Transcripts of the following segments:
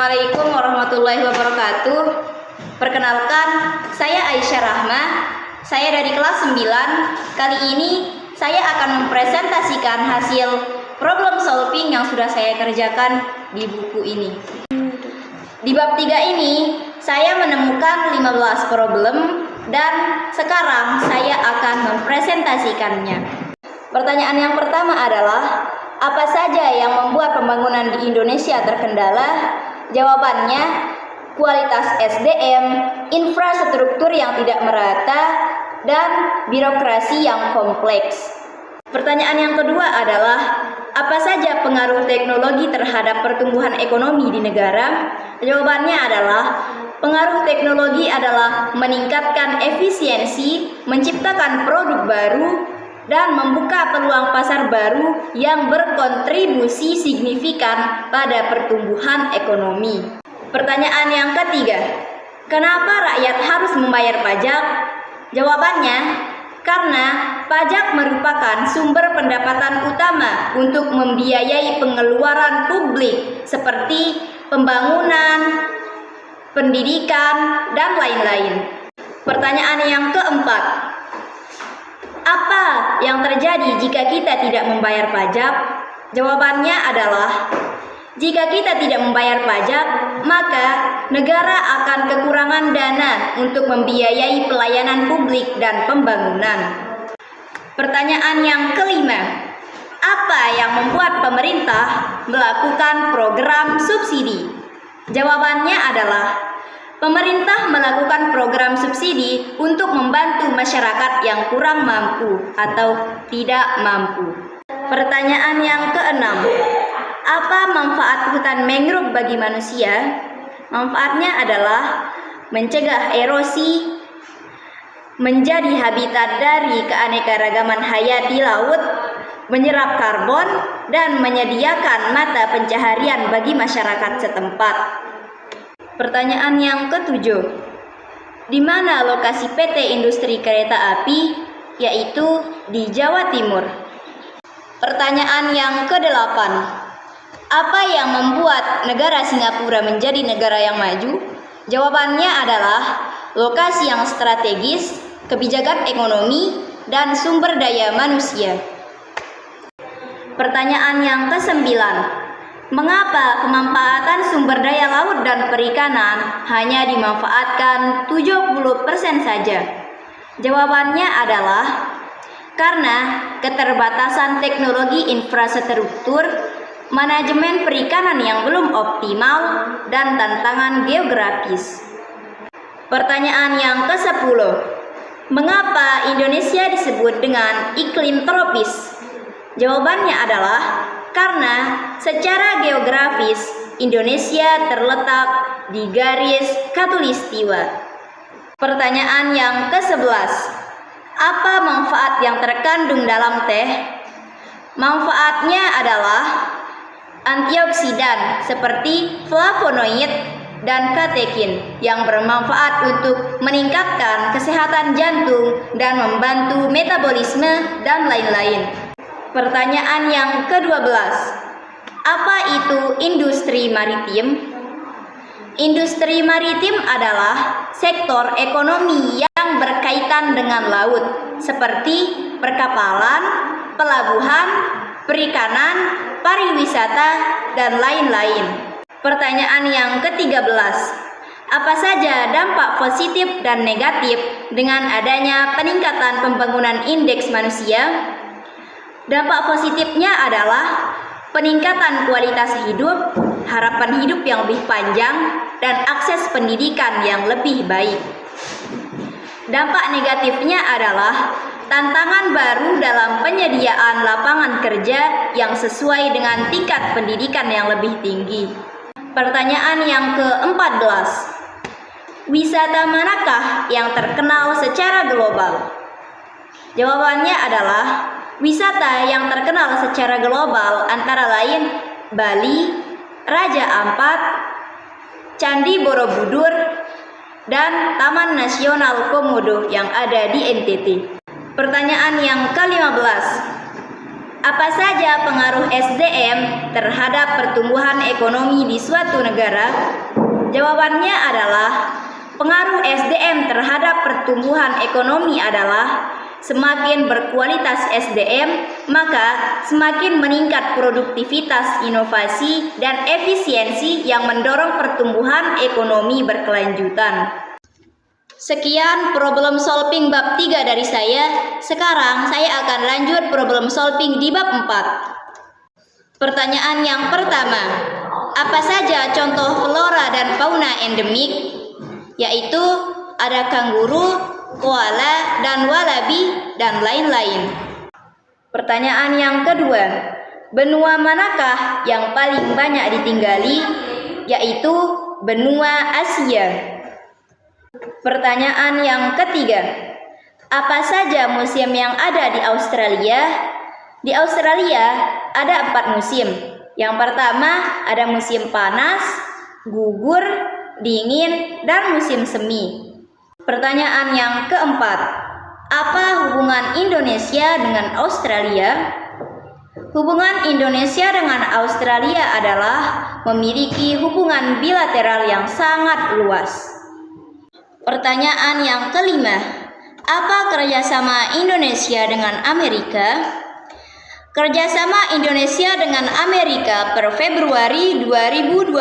Assalamualaikum warahmatullahi wabarakatuh. Perkenalkan, saya Aisyah Rahma. Saya dari kelas 9. Kali ini saya akan mempresentasikan hasil problem solving yang sudah saya kerjakan di buku ini. Di bab 3 ini, saya menemukan 15 problem dan sekarang saya akan mempresentasikannya. Pertanyaan yang pertama adalah, apa saja yang membuat pembangunan di Indonesia terkendala? Jawabannya, kualitas SDM, infrastruktur yang tidak merata, dan birokrasi yang kompleks. Pertanyaan yang kedua adalah, apa saja pengaruh teknologi terhadap pertumbuhan ekonomi di negara? Jawabannya adalah, pengaruh teknologi adalah meningkatkan efisiensi, menciptakan produk baru, dan membuka peluang pasar baru yang berkontribusi signifikan pada pertumbuhan ekonomi. Pertanyaan yang ketiga, kenapa rakyat harus membayar pajak? Jawabannya, karena pajak merupakan sumber pendapatan utama untuk membiayai pengeluaran publik seperti pembangunan, pendidikan, dan lain-lain. Pertanyaan yang keempat, apa yang terjadi jika kita tidak membayar pajak? Jawabannya adalah, jika kita tidak membayar pajak, maka negara akan kekurangan dana untuk membiayai pelayanan publik dan pembangunan. Pertanyaan yang kelima, apa yang membuat pemerintah melakukan program subsidi? Jawabannya adalah, pemerintah melakukan program subsidi untuk membantu masyarakat yang kurang mampu atau tidak mampu. Pertanyaan yang keenam, apa manfaat hutan mangrove bagi manusia? Manfaatnya adalah mencegah erosi, menjadi habitat dari keanekaragaman hayati laut, menyerap karbon, dan menyediakan mata pencaharian bagi masyarakat setempat. Pertanyaan yang ketujuh, di mana lokasi PT Industri Kereta Api? Yaitu di Jawa Timur. Pertanyaan yang kedelapan, apa yang membuat negara Singapura menjadi negara yang maju? Jawabannya adalah lokasi yang strategis, kebijakan ekonomi, dan sumber daya manusia. Pertanyaan yang kesembilan, mengapa pemanfaatan sumber daya laut dan perikanan hanya dimanfaatkan 70% saja? Jawabannya adalah karena keterbatasan teknologi infrastruktur, manajemen perikanan yang belum optimal, dan tantangan geografis. Pertanyaan yang ke-10, mengapa Indonesia disebut dengan iklim tropis? Jawabannya adalah karena secara geografis Indonesia terletak di garis khatulistiwa. Pertanyaan yang ke-11, apa manfaat yang terkandung dalam teh? Manfaatnya adalah antioksidan seperti flavonoid dan katekin yang bermanfaat untuk meningkatkan kesehatan jantung dan membantu metabolisme dan lain-lain. Pertanyaan yang ke-12, apa itu industri maritim? Industri maritim adalah sektor ekonomi yang berkaitan dengan laut, seperti perkapalan, pelabuhan, perikanan, pariwisata, dan lain-lain. Pertanyaan yang ke-13, apa saja dampak positif dan negatif dengan adanya peningkatan pembangunan indeks manusia? Dampak positifnya adalah peningkatan kualitas hidup, harapan hidup yang lebih panjang, dan akses pendidikan yang lebih baik. Dampak negatifnya adalah tantangan baru dalam penyediaan lapangan kerja yang sesuai dengan tingkat pendidikan yang lebih tinggi. Pertanyaan yang ke-14, wisata manakah yang terkenal secara global? Jawabannya adalah wisata yang terkenal secara global antara lain Bali, Raja Ampat, Candi Borobudur, dan Taman Nasional Komodo yang ada di NTT. Pertanyaan yang ke-15, Apa saja pengaruh SDM terhadap pertumbuhan ekonomi di suatu negara? Jawabannya adalah pengaruh SDM terhadap pertumbuhan ekonomi adalah semakin berkualitas SDM, maka semakin meningkat produktivitas, inovasi, dan efisiensi yang mendorong pertumbuhan ekonomi berkelanjutan. Sekian problem solving bab 3 dari saya. Sekarang saya akan lanjut problem solving di bab 4. Pertanyaan yang pertama, apa saja contoh flora dan fauna endemik? Yaitu ada kanguru, koala, dan walabi, dan lain-lain. Pertanyaan yang kedua, benua manakah yang paling banyak ditinggali? Yaitu benua Asia. Pertanyaan yang ketiga, apa saja musim yang ada di Australia? Di Australia ada 4 musim. Yang pertama ada musim panas, gugur, dingin, dan musim semi. Pertanyaan yang keempat, apa hubungan Indonesia dengan Australia? Hubungan Indonesia dengan Australia adalah memiliki hubungan bilateral yang sangat luas. Pertanyaan yang kelima, apa kerjasama Indonesia dengan Amerika? Kerjasama Indonesia dengan Amerika per Februari 2026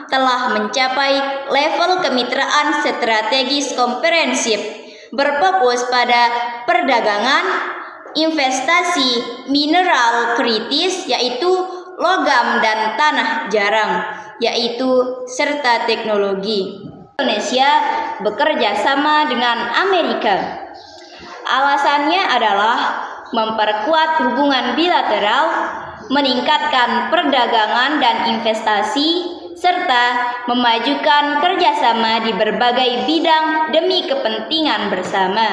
telah mencapai level kemitraan strategis komprehensif berfokus pada perdagangan, investasi mineral kritis yaitu logam dan tanah jarang, yaitu serta teknologi. Indonesia bekerja sama dengan Amerika. Alasannya adalah memperkuat hubungan bilateral, meningkatkan perdagangan dan investasi, serta memajukan kerjasama di berbagai bidang demi kepentingan bersama.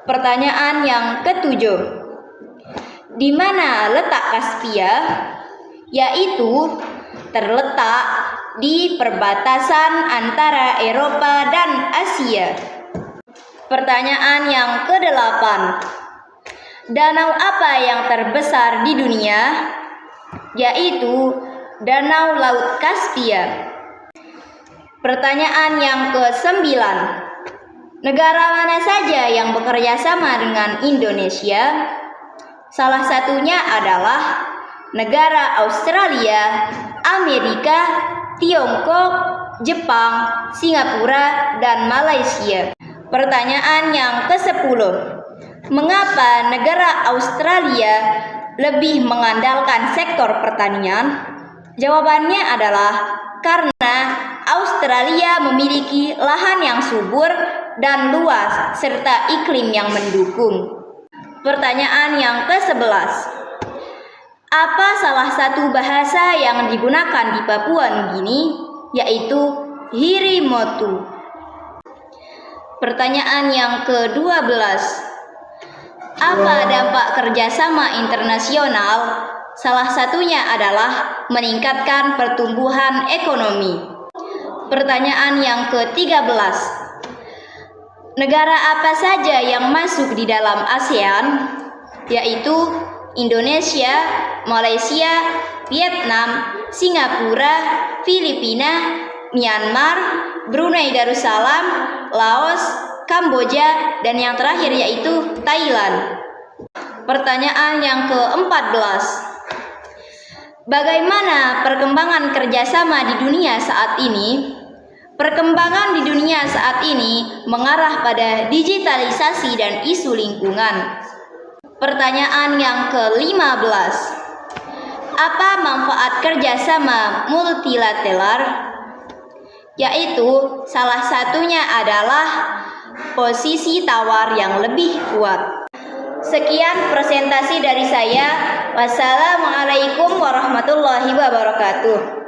Pertanyaan yang ketujuh, di mana letak Kaspia? Yaitu terletak di perbatasan antara Eropa dan Asia. Pertanyaan yang kedelapan, danau apa yang terbesar di dunia? Yaitu Danau Laut Kaspia. Pertanyaan yang ke-9, negara mana saja yang bekerja sama dengan Indonesia? Salah satunya adalah negara Australia, Amerika, Tiongkok, Jepang, Singapura, dan Malaysia. Pertanyaan yang ke-10, mengapa negara Australia lebih mengandalkan sektor pertanian? Jawabannya adalah karena Australia memiliki lahan yang subur dan luas serta iklim yang mendukung. Pertanyaan yang ke-11, apa salah satu bahasa yang digunakan di Papua Nugini? Yaitu Hirimotu. Pertanyaan yang ke-12, apa dampak kerjasama internasional? Salah satunya adalah meningkatkan pertumbuhan ekonomi. Pertanyaan yang ke-13, negara apa saja yang masuk di dalam ASEAN? Yaitu Indonesia, Malaysia, Vietnam, Singapura, Filipina, Myanmar, Brunei Darussalam, Laos, Kamboja, dan yang terakhir yaitu Thailand. Pertanyaan yang ke-14, bagaimana perkembangan kerjasama di dunia saat ini? Perkembangan di dunia saat ini mengarah pada digitalisasi dan isu lingkungan. Pertanyaan yang ke-15, apa manfaat kerjasama multilateral? Yaitu salah satunya adalah posisi tawar yang lebih kuat. Sekian presentasi dari saya. Wassalamualaikum warahmatullahi wabarakatuh.